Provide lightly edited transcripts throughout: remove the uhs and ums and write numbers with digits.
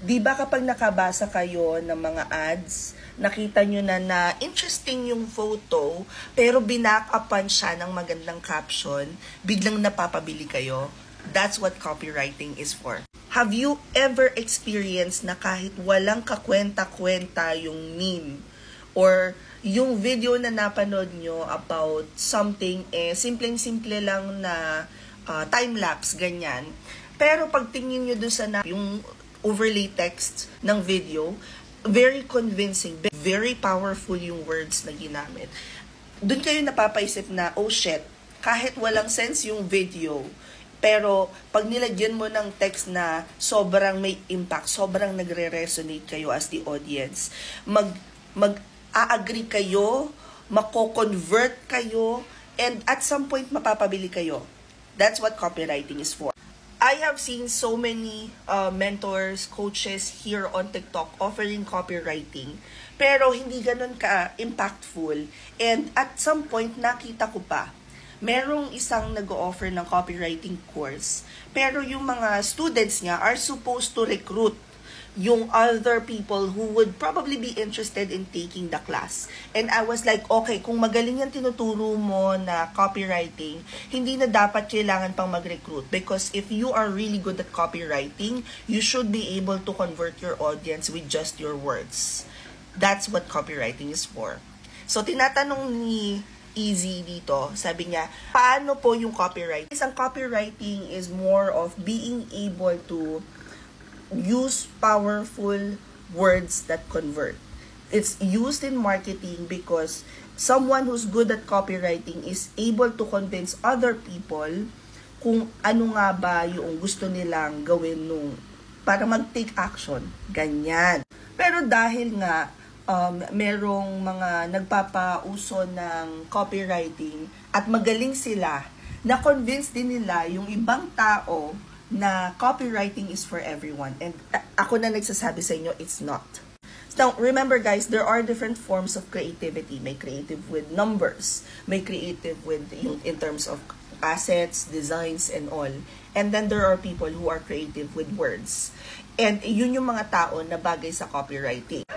Di ba kapag nakabasa kayo ng mga ads, nakita nyo na interesting yung photo, pero binackupan siya ng magandang caption, biglang napapabili kayo? That's what copywriting is for. Have you ever experienced na kahit walang kakwenta-kwenta yung meme or yung video na napanood nyo about something, simpleng-simple lang na time-lapse, ganyan. Pero pagtingin nyo dun sa yung overlay text ng video, very convincing, very powerful yung words na ginamit. Doon kayo napapaisip na, oh shit, kahit walang sense yung video, pero pag nilagyan mo ng text na sobrang may impact, sobrang nagre-resonate kayo as the audience, mag-a-agree kayo, mako-convert kayo, and at some point mapapabili kayo. That's what copywriting is for. I have seen so many mentors, coaches here on TikTok offering copywriting, pero hindi ganun ka-impactful. And at some point, nakita ko pa, merong isang nag-offer ng copywriting course, pero yung mga students niya are supposed to recruit yung other people who would probably be interested in taking the class. And I was like, okay, kung magaling yung tinuturo mo na copywriting, hindi na dapat kailangan pang mag-recruit. Because if you are really good at copywriting, you should be able to convert your audience with just your words. That's what copywriting is for. So, tinatanong ni Easy dito, sabi niya, paano po yung copywriting? Isang copywriting is more of being able to use powerful words that convert. It's used in marketing because someone who's good at copywriting is able to convince other people kung ano nga ba yung gusto nilang gawin para mag-take action. Ganyan. Pero dahil nga merong mga nagpapauso ng copywriting at magaling sila, na-convince din nila yung ibang tao na copywriting is for everyone. And ako na nagsasabi sa inyo, it's not. So, remember guys, there are different forms of creativity. May creative with numbers. May creative with, in terms of assets, designs, and all. And then there are people who are creative with words. And yun yung mga tao na bagay sa copywriting.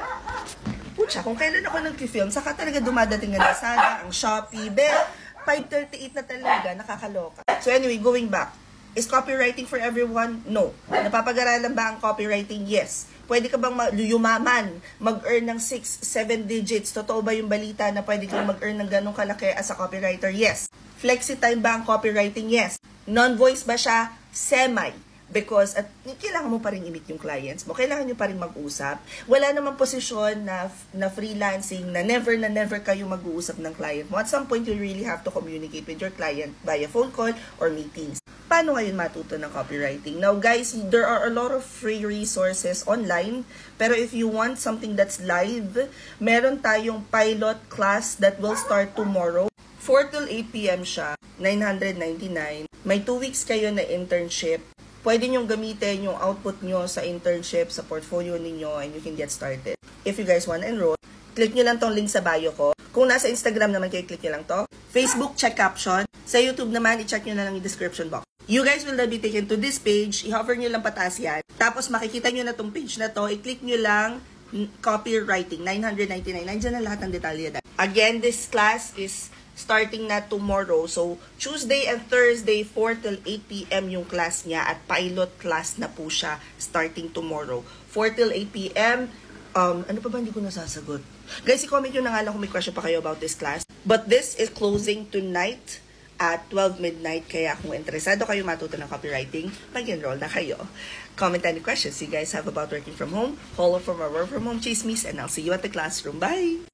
Pucha, kung kailan ako nag-film, saka talaga dumadating ang Lazada, ang Shopee, 5:38 na talaga, nakakaloka. So anyway, going back. Is copywriting for everyone? No. Napapag-aralan ba ang copywriting? Yes. Pwede ka bang yumaman, mag-earn ng 6-7 digits? Totoo ba yung balita na pwede kang mag-earn ng ganong kalaki as a copywriter? Yes. Flexi-time ba ang copywriting? Yes. Non-voice ba siya? Semi. Because kailangan mo pa rin i-meet yung clients mo. Kailangan nyo pa rin mag-usap. Wala namang posisyon na freelancing na never kayo mag-uusap ng client mo. At some point, you really have to communicate with your client via phone call or meetings. Paano ngayon matuto ng copywriting? Now guys, there are a lot of free resources online. Pero if you want something that's live, meron tayong pilot class that will start tomorrow. 4 till 8 p.m. siya. $999. May 2 weeks kayo na internship. Pwede nyong gamitin yung output nyo sa internship, sa portfolio ninyo, and you can get started. If you guys want to enroll, click nyo lang tong link sa bio ko. Kung nasa Instagram naman kayo, click nyo lang to. Facebook, check caption. Sa YouTube naman, i-check nyo na lang yung description box. You guys will then be taken to this page. I-hover nyo lang pataas yan. Tapos makikita nyo na tong page na to. I-click nyo lang copywriting, $999. Nandiyan na lahat ng detalye. Again, this class is starting na tomorrow. So, Tuesday and Thursday, 4 till 8 p.m. yung class niya at pilot class na po siya starting tomorrow. 4 till 8 p.m. Ano pa ba hindi ko nasasagot? Guys, i-comment nyo na nga lang kung may question pa kayo about this class. But this is closing tonight at 12 midnight. Kaya kung interesado kayo matuto ng copywriting, mag-enroll na kayo. Comment any questions you guys have about working from home, follow from our work from home chismis, and I'll see you at the classroom. Bye!